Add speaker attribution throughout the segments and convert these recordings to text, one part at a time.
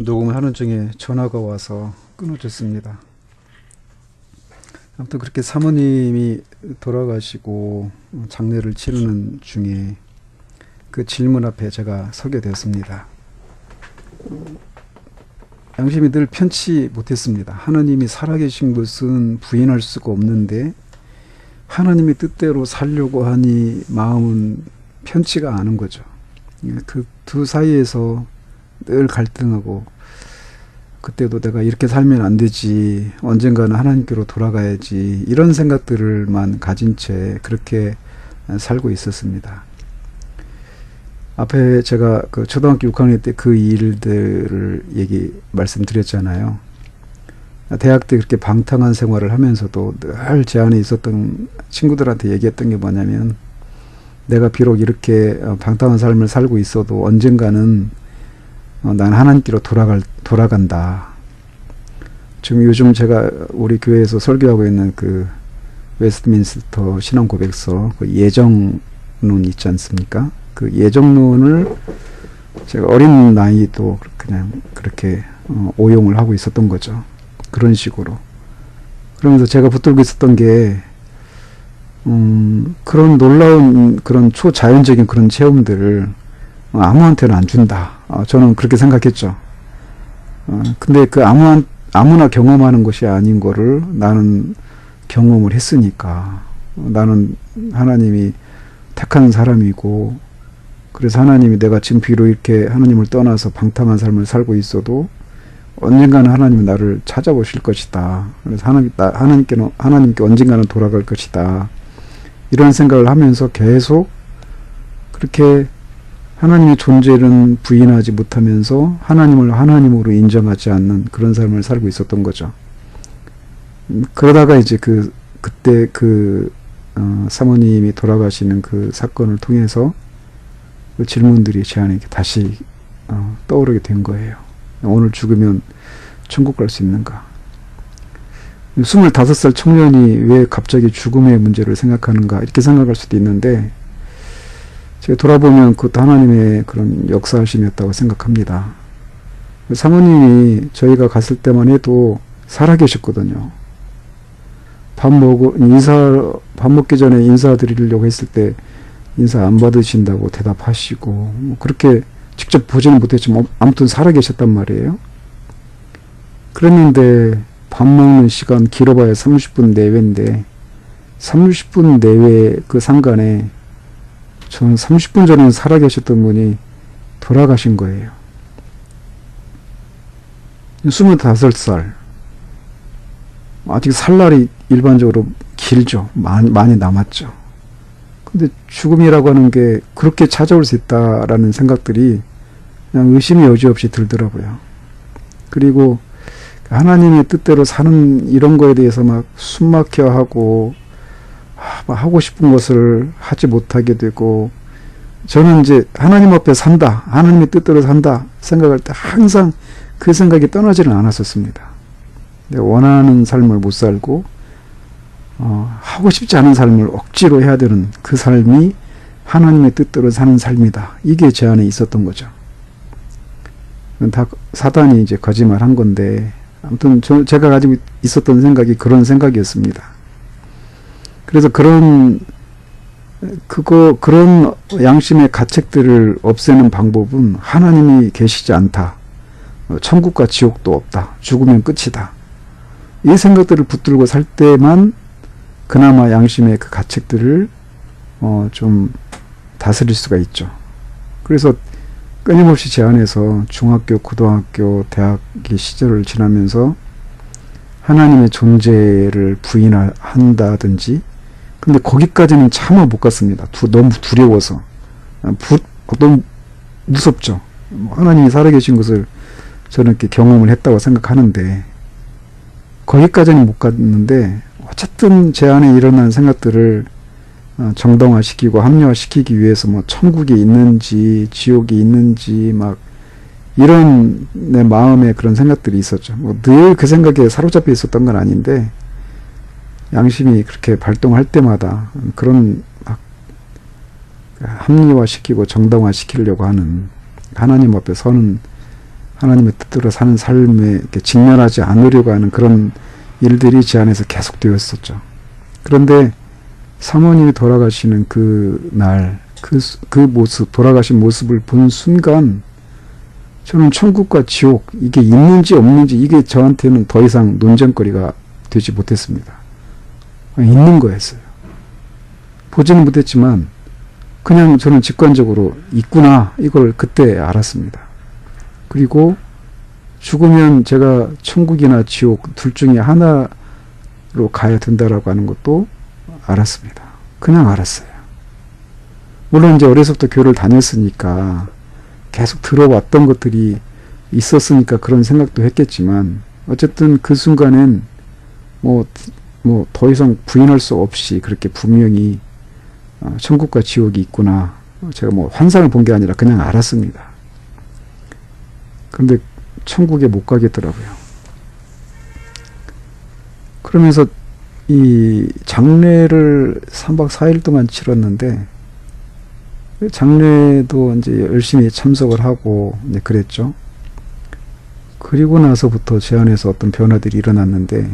Speaker 1: 녹음을 하는 중에 전화가 와서 끊어졌습니다. 아무튼 그렇게 사모님이 돌아가시고 장례를 치르는 중에 그 질문 앞에 제가 서게 됐습니다. 양심이 늘 편치 못했습니다. 하나님이 살아계신 것은 부인할 수가 없는데 하나님의 뜻대로 살려고 하니 마음은 편치가 않은 거죠. 그 두 사이에서 늘 갈등하고, 그때도 내가 이렇게 살면 안 되지, 언젠가는 하나님께로 돌아가야지, 이런 생각들을만 가진 채 그렇게 살고 있었습니다. 앞에 제가 그 초등학교 6학년 때 그 일들을 말씀드렸잖아요. 대학 때 그렇게 방탕한 생활을 하면서도 늘 제 안에 있었던, 친구들한테 얘기했던 게 뭐냐면, 내가 비록 이렇게 방탕한 삶을 살고 있어도 언젠가는 난 하나님께로 돌아간다. 지금 요즘 제가 우리 교회에서 설교하고 있는 그 웨스트민스터 신앙고백서 그 예정론 있지 않습니까? 그 예정론을 제가 어린 나이도 그냥 그렇게 오용을 하고 있었던 거죠. 그런 식으로. 그러면서 제가 붙들고 있었던 게 그런 놀라운 그런 초자연적인 그런 체험들을 아무한테는 안 준다. 저는 그렇게 생각했죠. 근데 그 아무나 경험하는 것이 아닌 거를 나는 경험을 했으니까, 나는 하나님이 택한 사람이고, 그래서 하나님이 내가 지금 비록 이렇게 하나님을 떠나서 방탕한 삶을 살고 있어도 언젠가는 하나님이 나를 찾아오실 것이다. 그래서 하나님께 언젠가는 돌아갈 것이다. 이런 생각을 하면서 계속 그렇게 하나님의 존재는 부인하지 못하면서 하나님을 하나님으로 인정하지 않는 그런 삶을 살고 있었던 거죠. 그러다가 이제 그때 사모님이 돌아가시는 그 사건을 통해서 그 질문들이 제 안에 다시 떠오르게 된 거예요. 오늘 죽으면 천국 갈 수 있는가? 25살 청년이 왜 갑자기 죽음의 문제를 생각하는가, 이렇게 생각할 수도 있는데, 제가 돌아보면 그것도 하나님의 그런 역사하심이었다고 생각합니다. 사모님이 저희가 갔을 때만 해도 살아계셨거든요. 밥 먹기 전에 인사드리려고 했을 때 인사 안 받으신다고 대답하시고, 그렇게 직접 보지는 못했지만 아무튼 살아계셨단 말이에요. 그랬는데 밥 먹는 시간 길어봐야 30분 내외인데 30분 내외 그 상간에 저는 30분 전에 살아계셨던 분이 돌아가신 거예요. 25살. 아직 살 날이 일반적으로 길죠. 많이 남았죠. 근데 죽음이라고 하는 게 그렇게 찾아올 수 있다라는 생각들이 그냥 의심이 여지없이 들더라고요. 그리고 하나님의 뜻대로 사는 이런 거에 대해서 막 숨막혀 하고 싶은 것을 하지 못하게 되고, 저는 이제 하나님 앞에 산다, 하나님의 뜻대로 산다 생각할 때 항상 그 생각이 떠나지는 않았었습니다. 내가 원하는 삶을 못 살고 하고 싶지 않은 삶을 억지로 해야 되는 그 삶이 하나님의 뜻대로 사는 삶이다. 이게 제 안에 있었던 거죠. 다 사단이 이제 거짓말한 건데, 아무튼 제가 가지고 있었던 생각이 그런 생각이었습니다. 그래서 그런 양심의 가책들을 없애는 방법은 하나님이 계시지 않다. 천국과 지옥도 없다. 죽으면 끝이다. 이 생각들을 붙들고 살 때만 그나마 양심의 그 가책들을 좀 다스릴 수가 있죠. 그래서 끊임없이 제 안에서 중학교, 고등학교, 대학의 시절을 지나면서 하나님의 존재를 부인한다든지, 근데 거기까지는 차마 못 갔습니다. 너무 두려워서. 너무 무섭죠. 하나님이 살아계신 것을 저는 이렇게 경험을 했다고 생각하는데, 거기까지는 못 갔는데, 어쨌든 제 안에 일어난 생각들을 정당화시키고 합리화시키기 위해서 뭐 천국이 있는지 지옥이 있는지 막 이런 내 마음에 그런 생각들이 있었죠. 뭐 늘 그 생각에 사로잡혀 있었던 건 아닌데, 양심이 그렇게 발동할 때마다 그런 막 합리화시키고 정당화시키려고 하는, 하나님 앞에 서는 하나님의 뜻대로 사는 삶에 이렇게 직면하지 않으려고 하는 그런 일들이 제 안에서 계속되었었죠. 그런데 사모님이 돌아가시는 그 날, 그 모습, 돌아가신 모습을 본 순간 저는 천국과 지옥, 이게 있는지 없는지 이게 저한테는 더 이상 논쟁거리가 되지 못했습니다. 있는 거였어요. 보지는 못했지만 그냥 저는 직관적으로 있구나 이걸 그때 알았습니다. 그리고 죽으면 제가 천국이나 지옥 둘 중에 하나로 가야 된다라고 하는 것도 알았습니다. 그냥 알았어요. 물론 이제 어려서부터 교회를 다녔으니까 계속 들어왔던 것들이 있었으니까 그런 생각도 했겠지만 어쨌든 그 순간엔 뭐 더 이상 부인할 수 없이 그렇게 분명히 천국과 지옥이 있구나. 제가 뭐 환상을 본 게 아니라 그냥 알았습니다. 그런데 천국에 못 가겠더라고요. 그러면서 이 장례를 3박 4일 동안 치렀는데 장례도 이제 열심히 참석을 하고 이제 그랬죠. 그리고 나서부터 제 안에서 어떤 변화들이 일어났는데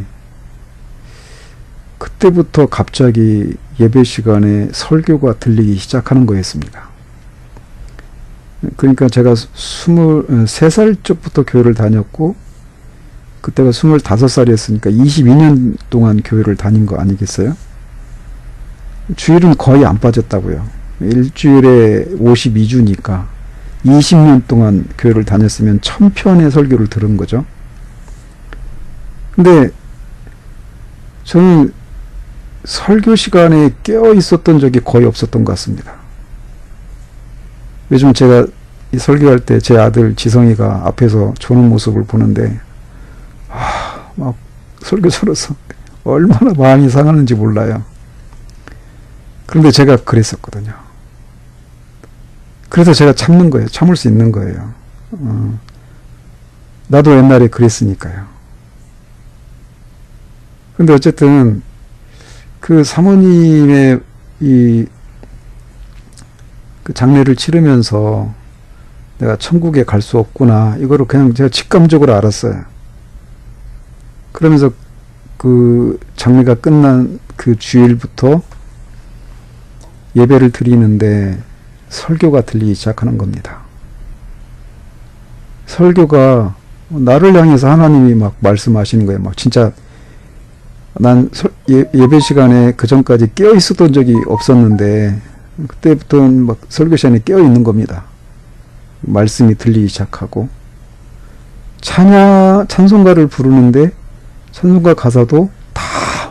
Speaker 1: 그때부터 갑자기 예배 시간에 설교가 들리기 시작하는 거였습니다. 그러니까 제가 23살 쪽부터 교회를 다녔고 그때가 25살이었으니까 22년 동안 교회를 다닌 거 아니겠어요? 주일은 거의 안 빠졌다고요. 일주일에 52주니까 20년 동안 교회를 다녔으면 1000편의 설교를 들은 거죠. 근데 저는 설교 시간에 깨어 있었던 적이 거의 없었던 것 같습니다. 요즘 제가 이 설교할 때 제 아들 지성이가 앞에서 조는 모습을 보는데 막 설교서로서 얼마나 마음이 상하는지 몰라요. 그런데 제가 그랬었거든요. 그래서 제가 참는 거예요. 참을 수 있는 거예요. 나도 옛날에 그랬으니까요. 근데 어쨌든 그 사모님의 그 장례를 치르면서 내가 천국에 갈 수 없구나 이거를 그냥 제가 직감적으로 알았어요. 그러면서 그 장례가 끝난 그 주일부터 예배를 드리는데 설교가 들리기 시작하는 겁니다. 설교가 나를 향해서 하나님이 막 말씀하시는 거예요. 막 진짜 난 예배 시간에 그 전까지 깨어 있었던 적이 없었는데 그때부터는 막 설교 시간에 깨어 있는 겁니다. 말씀이 들리기 시작하고 찬송가를 부르는데 찬송가 가사도 다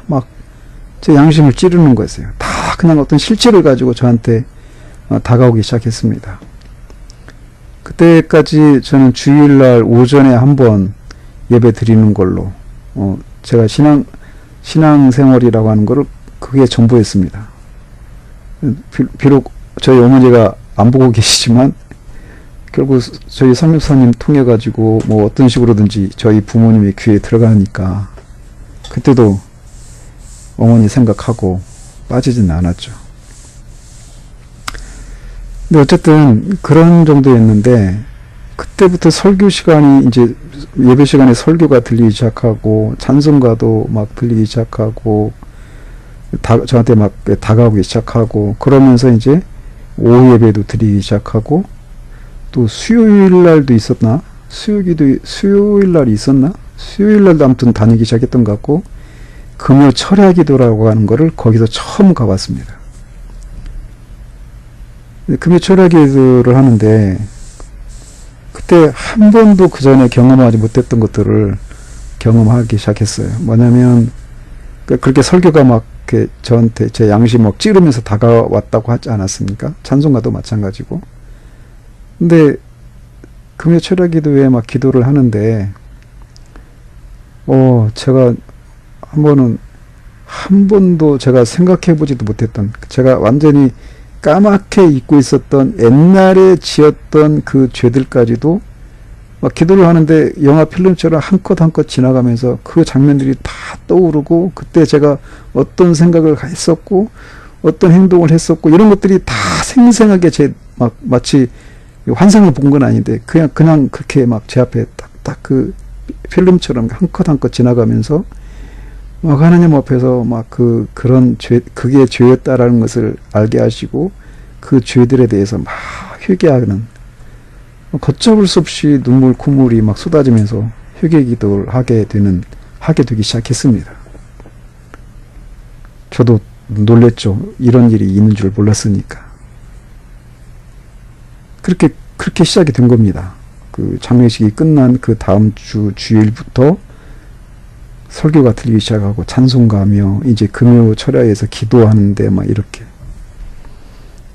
Speaker 1: 막 제 양심을 찌르는 거였어요. 다 그냥 어떤 실체를 가지고 저한테 다가오기 시작했습니다. 그때까지 저는 주일날 오전에 한번 예배 드리는 걸로 제가 신앙생활이라고 하는 거를 그게 전부였습니다. 비록 저희 어머니가 안 보고 계시지만 결국 저희 성육사님 통해 가지고 뭐 어떤 식으로든지 저희 부모님의 귀에 들어가니까 그때도 어머니 생각하고 빠지진 않았죠. 근데 어쨌든 그런 정도였는데 그때부터 설교 시간이 이제 예배 시간에 설교가 들리기 시작하고 찬송가도 막 들리기 시작하고 저한테 막 다가오기 시작하고 그러면서 이제 오후 예배도 드리기 시작하고 또 수요일 날도 있었나? 수요일 날이 있었나? 수요일 날도 아무튼 다니기 시작했던 것 같고 금요 철야 기도라고 하는 거를 거기서 처음 가봤습니다. 금요 철야 기도를 하는데 그때 한 번도 그 전에 경험하지 못했던 것들을 경험하기 시작했어요. 뭐냐면 그렇게 설교가 막 저한테 제 양심 막 찌르면서 다가왔다고 하지 않았습니까? 찬송가도 마찬가지고. 근데 금요 철야 기도에 막 기도를 하는데 제가 한 번도 제가 생각해보지도 못했던 제가 완전히 까맣게 잊고 있었던 옛날에 지었던 그 죄들까지도 막 기도를 하는데 영화 필름처럼 한 컷 한 컷 지나가면서 그 장면들이 다 떠오르고 그때 제가 어떤 생각을 했었고 어떤 행동을 했었고 이런 것들이 다 생생하게 마치 환상을 본 건 아닌데 그냥 그렇게 막 제 앞에 딱 그 필름처럼 한 컷 한 컷 지나가면서 막 하나님 앞에서 막 그런 죄, 그게 죄였다라는 것을 알게 하시고 그 죄들에 대해서 막 회개하는, 걷잡을 수 없이 눈물 콧물이 막 쏟아지면서 회개 기도를 하게 되기 시작했습니다. 저도 놀랬죠. 이런 일이 있는 줄 몰랐으니까. 그렇게 시작이 된 겁니다. 그 장례식이 끝난 그 다음 주일부터 설교가 들리기 시작하고 찬송가며 이제 금요 철야에서 기도하는데 막 이렇게.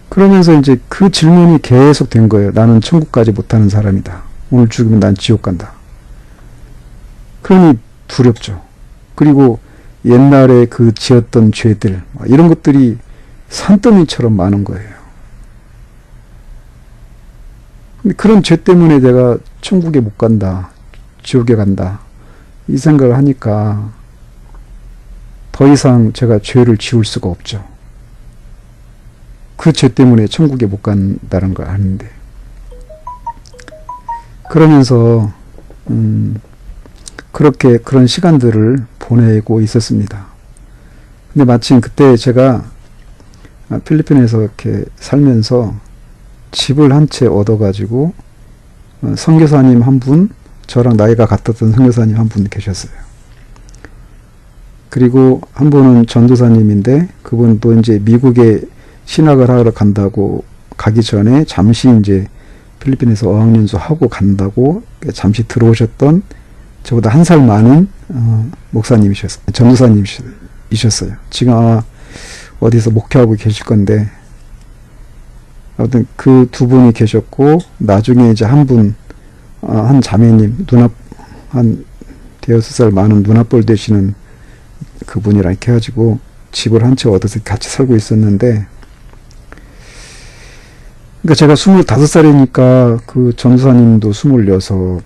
Speaker 1: 그러면서 이제 그 질문이 계속 된 거예요. 나는 천국 가지 못하는 사람이다. 오늘 죽으면 난 지옥 간다. 그러니 두렵죠. 그리고 옛날에 그 지었던 죄들, 이런 것들이 산더미처럼 많은 거예요. 근데 그런 죄 때문에 내가 천국에 못 간다, 지옥에 간다, 이 생각을 하니까 더 이상 제가 죄를 지울 수가 없죠. 그 죄 때문에 천국에 못 간다는 걸 아는데. 그러면서 그렇게 그런 시간들을 보내고 있었습니다. 근데 마침 그때 제가 필리핀에서 이렇게 살면서 집을 한 채 얻어가지고 선교사님 한 분, 저랑 나이가 같았던 선교사님 한 분 계셨어요. 그리고 한 분은 전도사님인데 그분도 이제 미국에 신학을 하러 간다고 가기 전에 잠시 이제 필리핀에서 어학연수 하고 간다고 잠시 들어오셨던 저보다 한 살 많은 목사님이셨어요. 전도사님이셨어요. 지금 아마 어디서 목회하고 계실 건데, 아무튼 그 두 분이 계셨고, 나중에 이제 한 자매님, 한 대여섯 살 많은 누나뻘 되시는 그분이랑 이렇게 해가지고 집을 한 채 얻어서 같이 살고 있었는데, 그러니까 제가 25살이니까 그 전도사님도 26,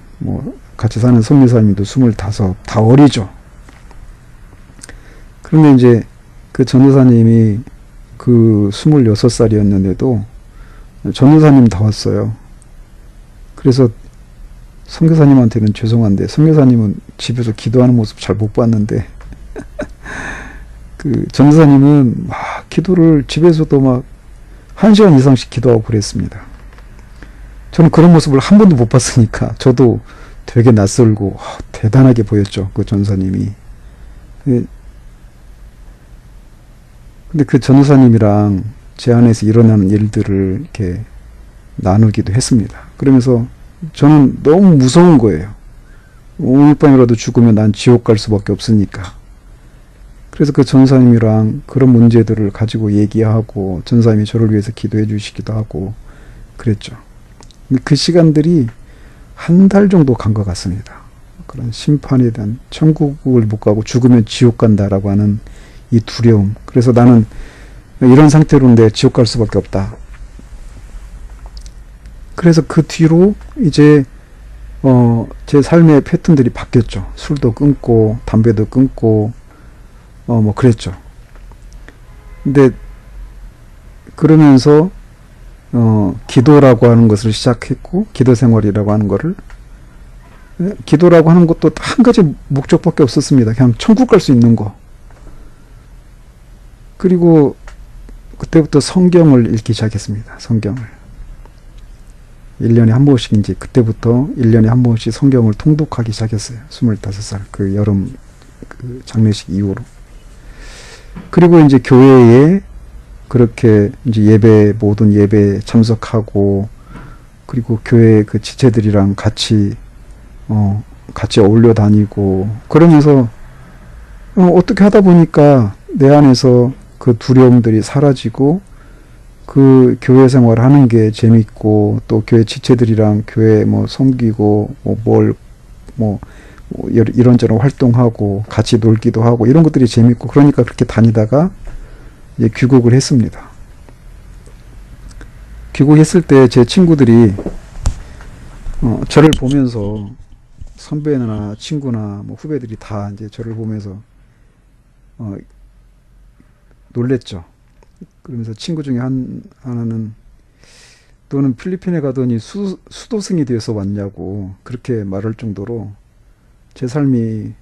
Speaker 1: 같이 사는 선교사님도 25, 다 어리죠. 그런데 이제 그 전도사님이 그 26살이었는데도 전도사님 다 왔어요. 그래서 선교사님한테는 죄송한데, 선교사님은 집에서 기도하는 모습 잘 못 봤는데 그 전도사님은 막 기도를 집에서도 막 1시간 이상씩 기도하고 그랬습니다. 저는 그런 모습을 한 번도 못 봤으니까 저도 되게 낯설고 대단하게 보였죠. 그 전도사님이. 근데 그 전도사님이랑 제 안에서 일어나는 일들을 이렇게 나누기도 했습니다. 그러면서 저는 너무 무서운 거예요. 오늘 밤이라도 죽으면 난 지옥 갈 수밖에 없으니까. 그래서 그 전도사님이랑 그런 문제들을 가지고 얘기하고 전도사님이 저를 위해서 기도해 주시기도 하고 그랬죠. 그 시간들이 한 달 정도 간 것 같습니다. 그런 심판에 대한, 천국을 못 가고 죽으면 지옥 간다라고 하는 이 두려움. 그래서 나는 이런 상태로는 지옥 갈 수밖에 없다. 그래서 그 뒤로 이제 제 삶의 패턴들이 바뀌었죠. 술도 끊고 담배도 끊고 그랬죠. 근데 그러면서 기도라고 하는 것을 시작했고, 기도 생활이라고 하는 거를, 기도라고 하는 것도 한 가지 목적밖에 없었습니다. 그냥 천국 갈 수 있는 거. 그리고 그때부터 성경을 읽기 시작했습니다. 성경을 1년에 한 번씩, 이제 그때부터 1년에 한 번씩 성경을 통독하기 시작했어요. 25살 그 여름 그 장례식 이후로. 그리고 이제 교회에 그렇게 이제 모든 예배 참석하고, 그리고 교회 그 지체들이랑 같이 어울려 다니고, 그러면서 어떻게 하다 보니까 내 안에서 그 두려움들이 사라지고, 그 교회 생활을 하는 게 재밌고, 또 교회 지체들이랑 교회 섬기고, 이런저런 활동하고 같이 놀기도 하고, 이런 것들이 재밌고, 그러니까 그렇게 다니다가 이제 귀국을 했습니다. 귀국했을 때 제 친구들이 저를 보면서, 선배나 친구나 후배들이 다 이제 저를 보면서 놀랬죠. 그러면서 친구 중에 하나는 또는 필리핀에 가더니 수도승이 되어서 왔냐고 그렇게 말할 정도로 제 삶이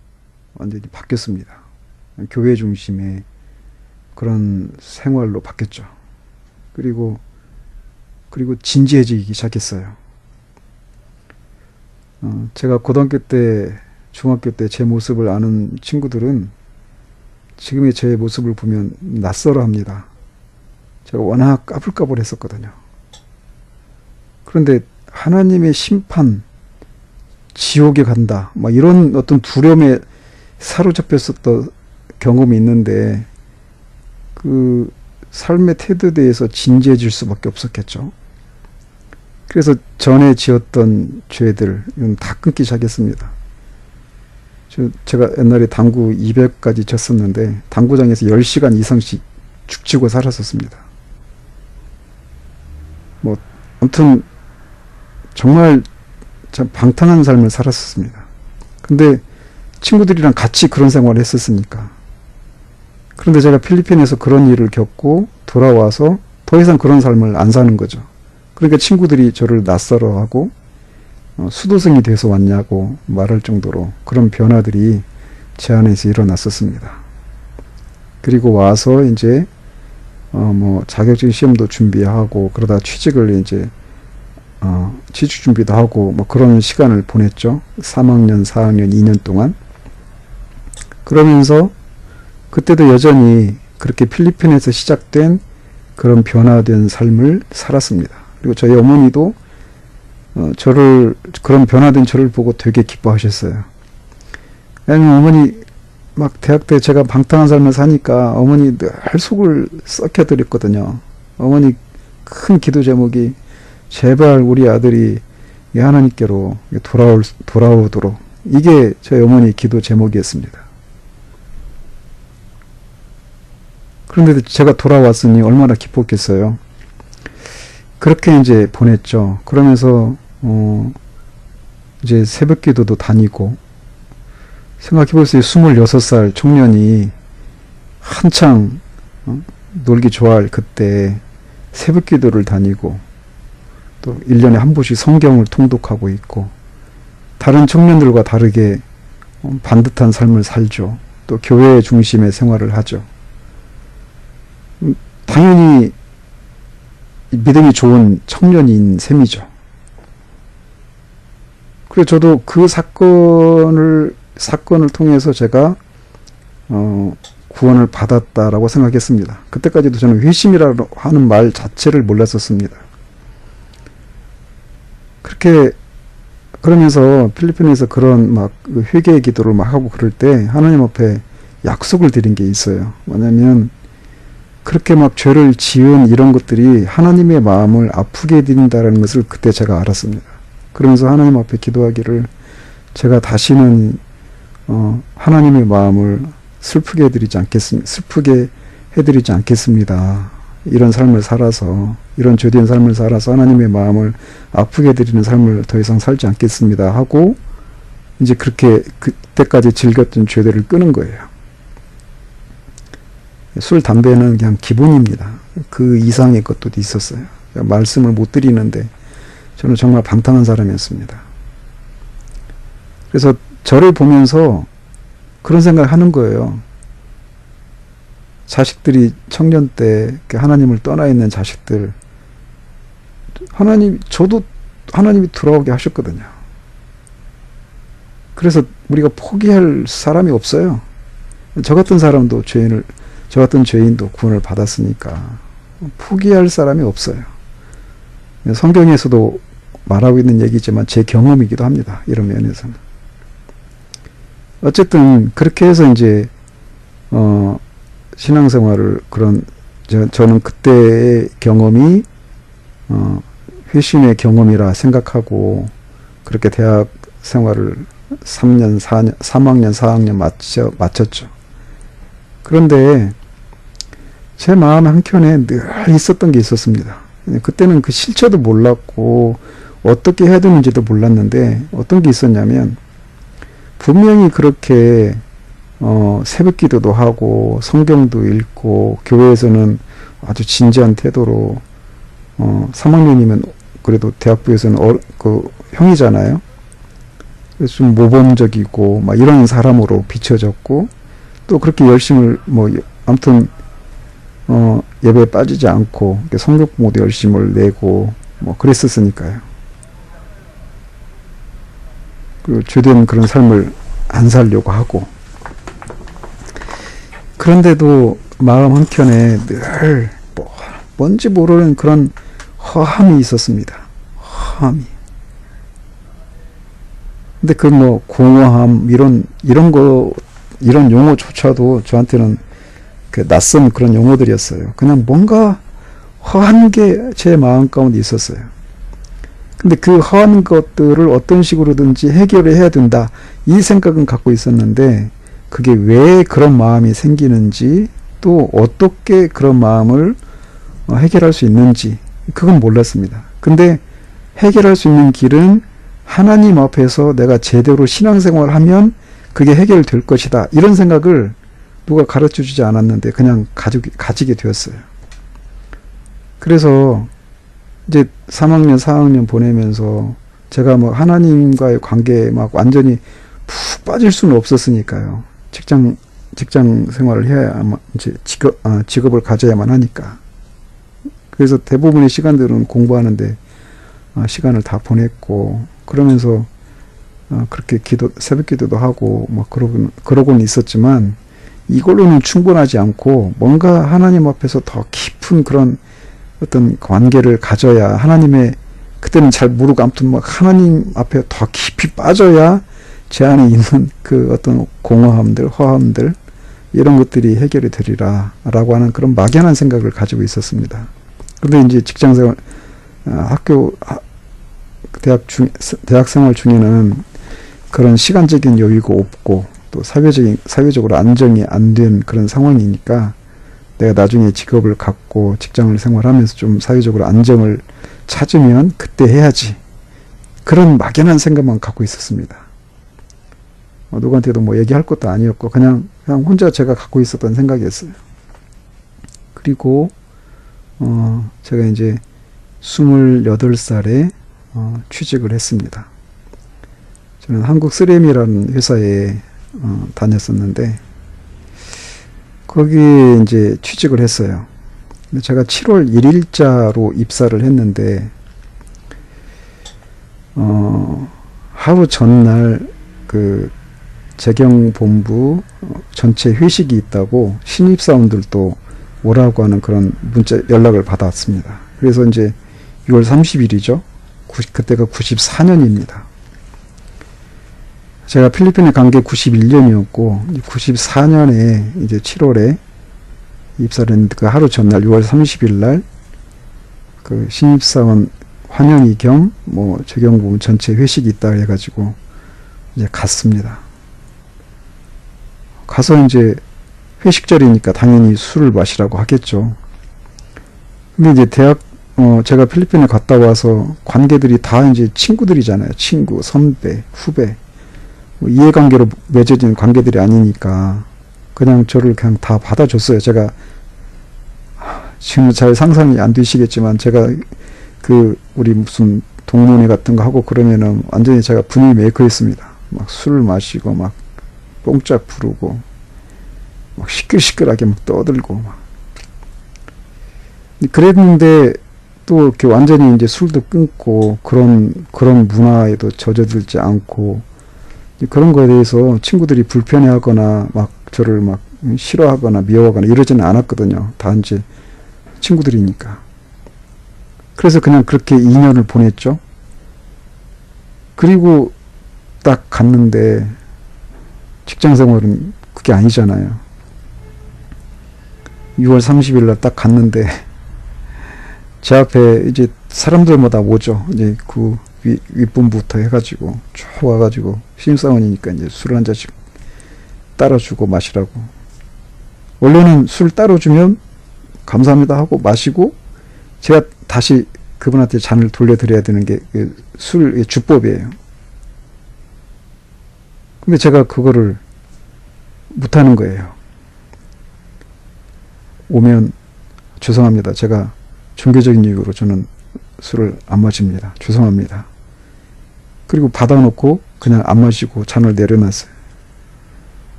Speaker 1: 완전히 바뀌었습니다. 교회 중심의 그런 생활로 바뀌었죠. 그리고 진지해지기 시작했어요. 제가 고등학교 때, 중학교 때 제 모습을 아는 친구들은 지금의 제 모습을 보면 낯설어 합니다. 제가 워낙 까불까불했었거든요. 그런데 하나님의 심판, 지옥에 간다, 막 이런 어떤 두려움에 사로잡혔었던 경험이 있는데 그 삶의 태도에 대해서 진지해질 수밖에 없었겠죠. 그래서 전에 지었던 죄들 이건 다 끊기 시작했습니다. 제가 옛날에 당구 200까지 쳤었는데 당구장에서 10시간 이상씩 죽치고 살았었습니다. 뭐 아무튼 정말 참 방탕한 삶을 살았었습니다. 근데 친구들이랑 같이 그런 생활을 했었으니까. 그런데 제가 필리핀에서 그런 일을 겪고 돌아와서 더 이상 그런 삶을 안 사는 거죠. 그러니까 친구들이 저를 낯설어하고 수도승이 돼서 왔냐고 말할 정도로 그런 변화들이 제 안에서 일어났었습니다. 그리고 와서 이제 뭐 자격증 시험도 준비하고 그러다 취직을 이제 취직 준비도 하고 뭐 그런 시간을 보냈죠. 3학년, 4학년, 2년 동안. 그러면서 그때도 여전히 그렇게 필리핀에서 시작된 그런 변화된 삶을 살았습니다. 그리고 저희 어머니도 그런 변화된 저를 보고 되게 기뻐하셨어요. 왜냐면 어머니 막 대학 때 제가 방탕한 삶을 사니까 어머니 늘 속을 썩혀드렸거든요. 어머니 큰 기도 제목이 제발 우리 아들이 하나님께로 돌아오도록, 이게 저희 어머니 기도 제목이었습니다. 그런데 제가 돌아왔으니 얼마나 기뻤겠어요. 그렇게 이제 보냈죠. 그러면서 이제 새벽 기도도 다니고, 생각해보세요. 26살 청년이 한창 놀기 좋아할 그때 새벽 기도를 다니고 또 1년에 한 번씩 성경을 통독하고 있고 다른 청년들과 다르게 반듯한 삶을 살죠. 또 교회 중심의 생활을 하죠. 당연히 믿음이 좋은 청년인 셈이죠. 그래서 저도 그 사건을 통해서 제가 구원을 받았다라고 생각했습니다. 그때까지도 저는 회심이라고 하는 말 자체를 몰랐었습니다. 그렇게 그러면서 필리핀에서 그런 막 회개의 기도를 막 하고 그럴 때 하나님 앞에 약속을 드린 게 있어요. 뭐냐면 그렇게 막 죄를 지은 이런 것들이 하나님의 마음을 아프게 해드린다는 것을 그때 제가 알았습니다. 그러면서 하나님 앞에 기도하기를 제가 다시는 하나님의 마음을 슬프게 해드리지 않겠습니다. 이런 삶을 살아서, 이런 죄된 삶을 살아서 하나님의 마음을 아프게 해드리는 삶을 더 이상 살지 않겠습니다 하고 이제 그렇게 그때까지 즐겼던 죄들을 끄는 거예요. 술, 담배는 그냥 기본입니다. 그 이상의 것도 있었어요. 말씀을 못 드리는데 저는 정말 방탕한 사람이었습니다. 그래서 저를 보면서 그런 생각을 하는 거예요. 자식들이 청년 때 하나님을 떠나 있는 자식들, 저도 하나님이 돌아오게 하셨거든요. 그래서 우리가 포기할 사람이 없어요. 저 같은 죄인도 구원을 받았으니까 포기할 사람이 없어요. 성경에서도 말하고 있는 얘기지만 제 경험이기도 합니다. 이런 면에서는. 어쨌든 그렇게 해서 이제 신앙생활을 저는 그때의 경험이 회심의 경험이라 생각하고 그렇게 대학 생활을 3학년, 4학년 마쳤죠. 그런데 제 마음 한켠에 늘 있었던 게 있었습니다. 그때는 그 실체도 몰랐고 어떻게 해야 되는지도 몰랐는데 어떤 게 있었냐면 분명히 그렇게 새벽 기도도 하고 성경도 읽고 교회에서는 아주 진지한 태도로 3학년이면 그래도 대학부에서는 그 형이잖아요. 그래서 좀 모범적이고 막 이런 사람으로 비춰졌고, 또 그렇게 열심을 뭐 아무튼 예배에 빠지지 않고 성경 공부도 열심을 내고 뭐 그랬었으니까요. 그 죄된 그런 삶을 안 살려고 하고, 그런데도 마음 한켠에 늘 뭔지 모르는 그런 허함이 있었습니다. 허함이. 근데 그 뭐 공허함 이런 용어조차도 저한테는 그 낯선 그런 용어들이었어요. 그냥 뭔가 허한 게 제 마음 가운데 있었어요. 근데 그 허한 것들을 어떤 식으로든지 해결을 해야 된다, 이 생각은 갖고 있었는데, 그게 왜 그런 마음이 생기는지, 또 어떻게 그런 마음을 해결할 수 있는지, 그건 몰랐습니다. 근데 해결할 수 있는 길은 하나님 앞에서 내가 제대로 신앙생활을 하면 그게 해결될 것이다, 이런 생각을 누가 가르쳐 주지 않았는데 그냥 가지게 되었어요. 그래서 이제 3학년 4학년 보내면서 제가 뭐 하나님과의 관계에 막 완전히 푹 빠질 수는 없었으니까요. 직장 생활을 해야만, 이제 직업을 가져야만 하니까. 그래서 대부분의 시간들은 공부하는데 시간을 다 보냈고, 그러면서 그렇게 새벽 기도도 하고 뭐 그러고는 있었지만, 이걸로는 충분하지 않고 뭔가 하나님 앞에서 더 깊은 그런 어떤 관계를 가져야, 하나님의, 그때는 잘 모르고 아무튼 막 하나님 앞에 더 깊이 빠져야 제 안에 있는 그 어떤 공허함들, 허함들, 이런 것들이 해결이 되리라 라고 하는 그런 막연한 생각을 가지고 있었습니다. 그런데 이제 직장생활, 대학 생활 중에는 그런 시간적인 여유가 없고, 또 사회적으로 안정이 안 된 그런 상황이니까, 내가 나중에 직업을 갖고 직장을 생활하면서 좀 사회적으로 안정을 찾으면 그때 해야지, 그런 막연한 생각만 갖고 있었습니다. 누구한테도 뭐 얘기할 것도 아니었고, 그냥 혼자 제가 갖고 있었던 생각이었어요. 그리고 제가 이제 28살에 취직을 했습니다. 저는 한국 쓰레미라는 회사에 다녔었는데, 거기에 이제 취직을 했어요. 근데 제가 7월 1일자로 입사를 했는데, 하루 전날 그 재경본부 전체 회식이 있다고 신입사원들도 오라고 하는 그런 연락을 받았습니다. 그래서 이제 6월 30일이죠. 그때가 94년입니다. 제가 필리핀에 간 게 91년이었고, 94년에 이제 7월에 입사를 했는데, 그 하루 전날 6월 30일 날 그 신입사원 환영회 겸 뭐 재경부문 전체 회식이 있다 해가지고 이제 갔습니다. 가서 이제 회식 자리니까 당연히 술을 마시라고 하겠죠. 근데 이제 제가 필리핀에 갔다 와서 관계들이 다 이제 친구들이잖아요. 친구, 선배, 후배. 이해관계로 맺어진 관계들이 아니니까 그냥 저를 그냥 다 받아줬어요. 제가 지금 잘 상상이 안 되시겠지만, 제가 우리 무슨 동문회 같은 거 하고 그러면은 완전히 제가 분위기 메이커였습니다. 막 술을 마시고 막 뽕짝 부르고 막 시끌시끌하게 막 떠들고 막 그랬는데, 또 이렇게 완전히 이제 술도 끊고 그런 문화에도 젖어들지 않고, 그런 거에 대해서 친구들이 불편해하거나 막 저를 막 싫어하거나 미워하거나 이러지는 않았거든요. 다 이제 친구들이니까. 그래서 그냥 그렇게 2년을 보냈죠. 그리고 딱 갔는데, 직장생활은 그게 아니잖아요. 6월 30일 날 딱 갔는데, 제 앞에 이제 사람들마다 오죠. 이제 그 윗분부터 해가지고 쭉 와가지고, 신입사원이니까 이제 술 한 잔씩 따라주고 마시라고. 원래는 술 따라주면 감사합니다 하고 마시고, 제가 다시 그분한테 잔을 돌려드려야 되는 게 술 주법이에요. 근데 제가 그거를 못하는 거예요. 오면 죄송합니다, 제가 종교적인 이유로 저는 술을 안 마십니다. 죄송합니다. 그리고 받아놓고 그냥 안 마시고 잔을 내려놨어요.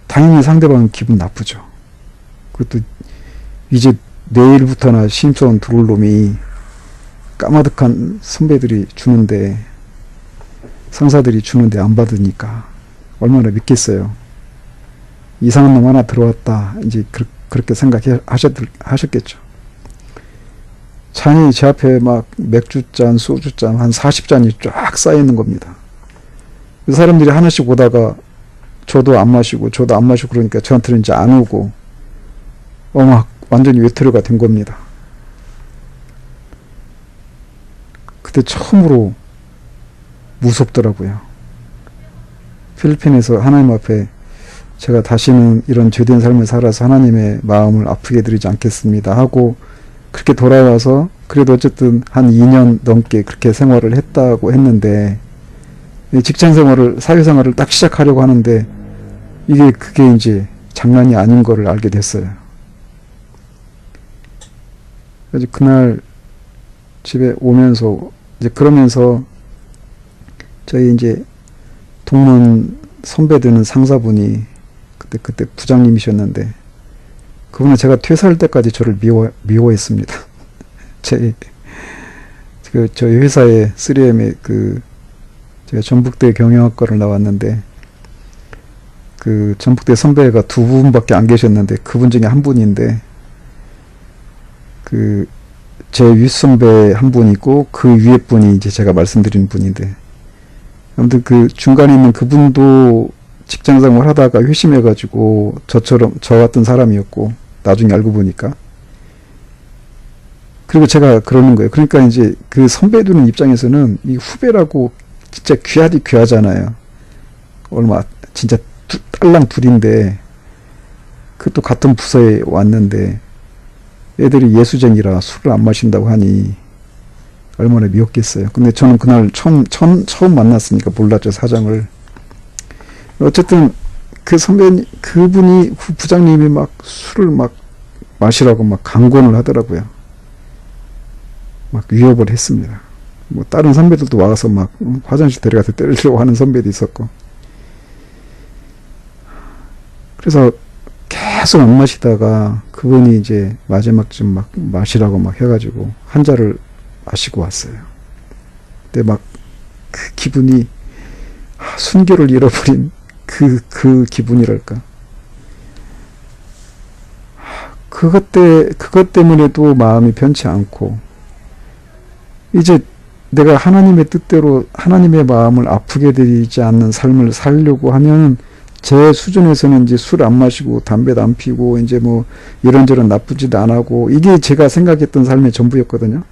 Speaker 1: 당연히 상대방은 기분 나쁘죠. 그것도 이제 내일부터나 신입사원 들어올 놈이 까마득한 선배들이 주는데, 상사들이 주는데 안 받으니까 얼마나 믿겠어요. 이상한 놈 하나 들어왔다, 이제 그렇게 생각하셨겠죠. 잔이 제 앞에 막 맥주잔, 소주잔 한 40잔이 쫙 쌓여있는 겁니다. 그 사람들이 하나씩 오다가 저도 안 마시고 그러니까 저한테는 이제 안 오고 막 완전히 외톨이가 된 겁니다. 그때 처음으로 무섭더라고요. 필리핀에서 하나님 앞에 제가 다시는 이런 죄된 삶을 살아서 하나님의 마음을 아프게 드리지 않겠습니다 하고 그렇게 돌아와서 그래도 어쨌든 한 2년 넘게 그렇게 생활을 했다고 했는데, 직장생활을, 사회생활을 딱 시작하려고 하는데 그게 이제 장난이 아닌 거를 알게 됐어요. 그래서 그날 집에 오면서 이제 그러면서 저희 이제 동문 선배 되는 상사분이 그때 부장님이셨는데, 그분은 제가 퇴사할 때까지 저를 미워했습니다. 저희 회사에 3M에 제가 전북대 경영학과를 나왔는데, 전북대 선배가 2분밖에 안 계셨는데, 그분 중에 한 분인데, 제 윗선배 한 분이고, 그 위에 분이 이제 제가 말씀드린 분인데, 아무튼 중간에 있는 그분도 직장생활 하다가 회심해가지고, 저 같은 사람이었고, 나중에 알고 보니까. 그리고 제가 그러는 거예요. 그러니까 이제 선배들은 입장에서는 이 후배라고 진짜 귀하디 귀하잖아요. 얼마, 진짜 딸랑 둘인데, 그것도 같은 부서에 왔는데, 애들이 예수쟁이라 술을 안 마신다고 하니, 얼마나 미웠겠어요. 근데 저는 그날 처음 만났으니까 몰랐죠, 사정을. 어쨌든, 그분이, 부장님이 막 술을 막 마시라고 막 강권을 하더라고요. 막 위협을 했습니다. 뭐 다른 선배들도 와서 막 화장실 데려가서 때리려고 하는 선배도 있었고. 그래서 계속 안 마시다가 그분이 이제 마지막쯤 막 마시라고 막 해가지고 한 잔을 마시고 왔어요. 근데 막 그 기분이, 순결을 잃어버린 그 기분이랄까. 그것 때문에도 마음이 편치 않고, 이제 내가 하나님의 뜻대로 하나님의 마음을 아프게 드리지 않는 삶을 살려고 하면, 제 수준에서는 이제 술 안 마시고 담배도 안 피고 이제 뭐 이런저런 나쁜 짓 안 하고, 이게 제가 생각했던 삶의 전부였거든요.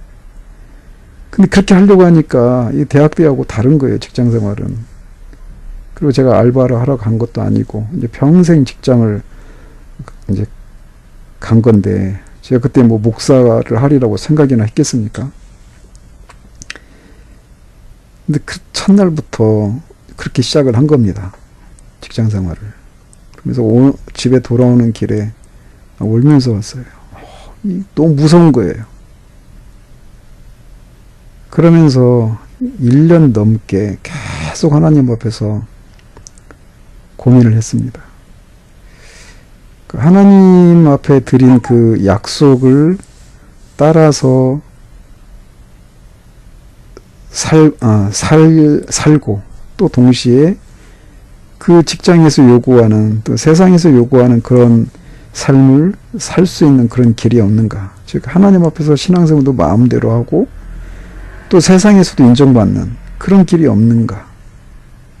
Speaker 1: 근데 그렇게 하려고 하니까 이 대학 때하고 다른 거예요, 직장 생활은. 그리고 제가 알바를 하러 간 것도 아니고 이제 평생 직장을 이제 간 건데, 제가 그때 뭐 목사를 하리라고 생각이나 했겠습니까? 근데 그 첫날부터 그렇게 시작을 한 겁니다, 직장 생활을. 그래서 집에 돌아오는 길에 울면서 왔어요. 너무 무서운 거예요. 그러면서 1년 넘게 계속 하나님 앞에서 고민을 했습니다. 하나님 앞에 드린 그 약속을 따라서 살고, 또 동시에 그 직장에서 요구하는, 또 세상에서 요구하는 그런 삶을 살 수 있는 그런 길이 없는가. 즉 하나님 앞에서 신앙생활도 마음대로 하고 또 세상에서도 인정받는 그런 길이 없는가.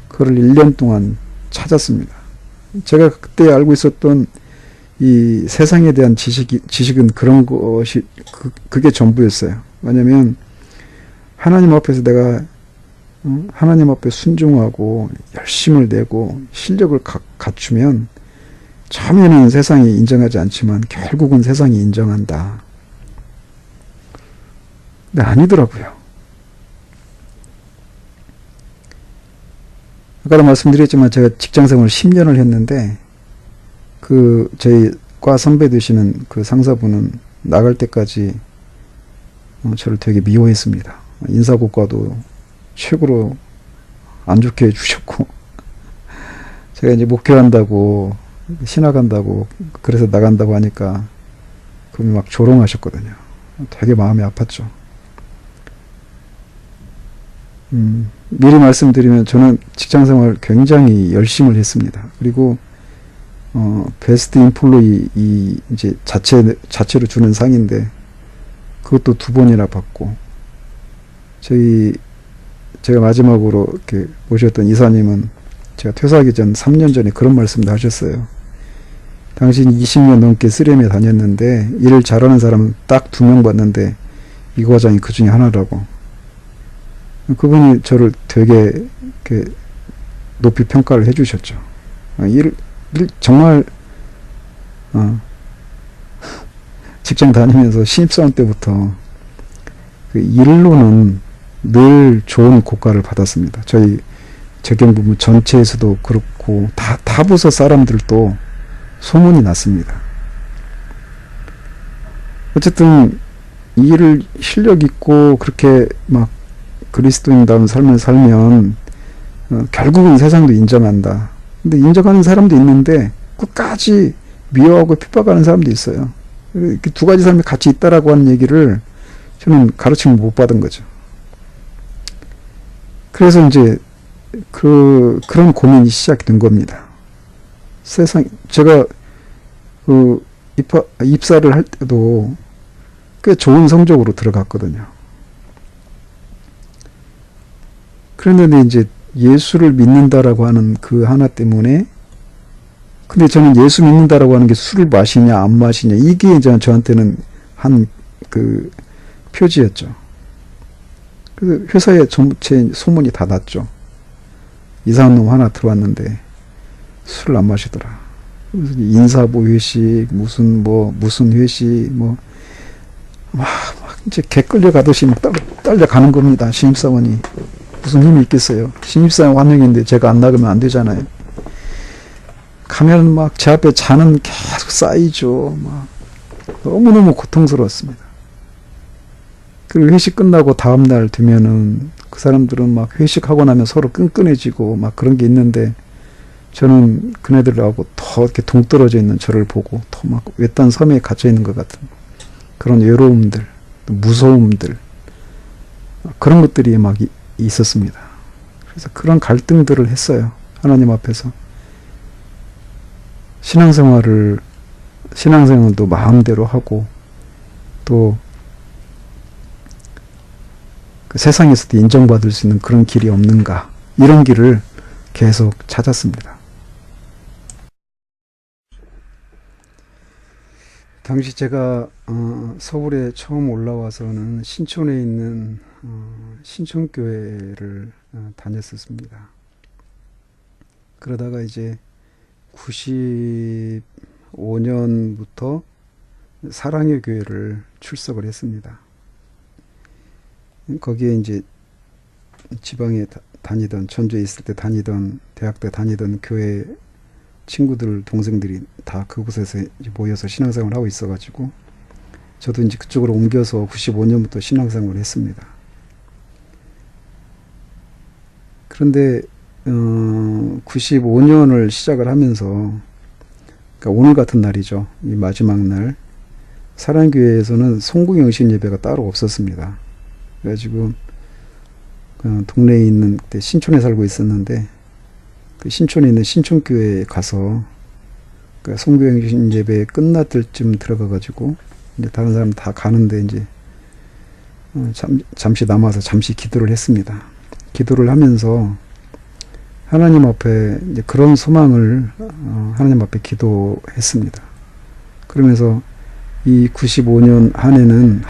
Speaker 1: 그걸 1년 동안 찾았습니다. 제가 그때 알고 있었던 이 세상에 대한 지식은 그런 것이 그게 전부였어요. 왜냐면 하나님 앞에서 내가 하나님 앞에 순종하고 열심을 내고 실력을 갖추면 처음에는 세상이 인정하지 않지만 결국은 세상이 인정한다. 근데 아니더라고요. 아까도 말씀드렸지만 제가 직장생활을 10년을 했는데, 저희 과 선배 되시는 그 상사분은 나갈 때까지 저를 되게 미워했습니다. 인사고과도 최고로 안 좋게 해주셨고, 제가 이제 목회한다고, 신학한다고, 그래서 나간다고 하니까, 그분이 막 조롱하셨거든요. 되게 마음이 아팠죠. 미리 말씀드리면 저는 직장생활 굉장히 열심을 했습니다. 그리고 베스트 인플로이 이제 자체로 주는 상인데 그것도 2번이나 받고, 제가 마지막으로 이렇게 모셨던 이사님은 제가 퇴사하기 전 3년 전에 그런 말씀도 하셨어요. 당신이 20년 넘게 쓰레미에 다녔는데 일을 잘하는 사람은 딱 2명 봤는데 이 과장이 그 중에 하나라고. 그분이 저를 되게 이렇게 높이 평가를 해주셨죠. 정말 직장 다니면서 신입사원 때부터 그 일로는 늘 좋은 고가를 받았습니다. 저희 재경부문 전체에서도 그렇고 다 부서 사람들도 소문이 났습니다. 어쨌든 이 일을 실력 있고 그렇게 막 그리스도인다운 삶을 살면 결국은 세상도 인정한다. 근데 인정하는 사람도 있는데 끝까지 미워하고 핍박하는 사람도 있어요. 이렇게 2가지 삶이 같이 있다라고 하는 얘기를 저는 가르침을 못 받은 거죠. 그래서 이제 그런 고민이 시작된 겁니다. 제가 입사를 할 때도 꽤 좋은 성적으로 들어갔거든요. 그런데 이제 예수를 믿는다라고 하는 그 하나 때문에, 근데 저는 예수 믿는다라고 하는 게 술을 마시냐 안 마시냐 이게 이제 저한테는 한 그 표지였죠. 그래서 회사에 전체 소문이 다 났죠. 이상한 놈 하나 들어왔는데 술을 안 마시더라. 그래서 인사부 회식, 무슨 회식, 막 이제 개 끌려가듯이 막 딸려가는 겁니다. 신입사원이. 무슨 힘이 있겠어요. 신입사원 환영인데 제가 안 나가면 안 되잖아요. 가면 막 제 앞에 잔은 계속 쌓이죠. 막 너무너무 고통스러웠습니다. 그리고 회식 끝나고 다음날 되면은 그 사람들은 막 회식하고 나면 서로 끈끈해지고 막 그런 게 있는데, 저는 그네들하고 더 이렇게 동떨어져 있는 저를 보고 더 막 외딴 섬에 갇혀 있는 것 같은 그런 외로움들, 무서움들, 그런 것들이 막 있었습니다. 그래서 그런 갈등들을 했어요. 하나님 앞에서. 신앙생활도 마음대로 하고, 또 그 세상에서도 인정받을 수 있는 그런 길이 없는가, 이런 길을 계속 찾았습니다. 당시 제가 서울에 처음 올라와서는 신촌에 있는 신촌교회를 다녔었습니다. 그러다가 이제 95년부터 사랑의 교회를 출석을 했습니다. 거기에 이제 지방에 다니던, 전주에 있을 때 다니던, 대학 때 다니던 교회 친구들, 동생들이 다 그곳에서 모여서 신앙생활을 하고 있어가지고 저도 이제 그쪽으로 옮겨서 95년부터 신앙생활을 했습니다. 그런데 95년을 시작을 하면서, 그러니까 오늘 같은 날이죠. 이 마지막 날, 사랑교회에서는 송구영신 예배가 따로 없었습니다. 그래가지고 동네에 있는, 그때 신촌에 살고 있었는데 그 신촌에 있는 신촌교회에 가서 그 송구영신 예배 끝날 때쯤 들어가가지고 이제 다른 사람 다 가는데 이제 잠시 남아서 잠시 기도를 했습니다. 기도를 하면서 하나님 앞에 이제 그런 소망을 하나님 앞에 기도했습니다. 그러면서 이 95년 한 해는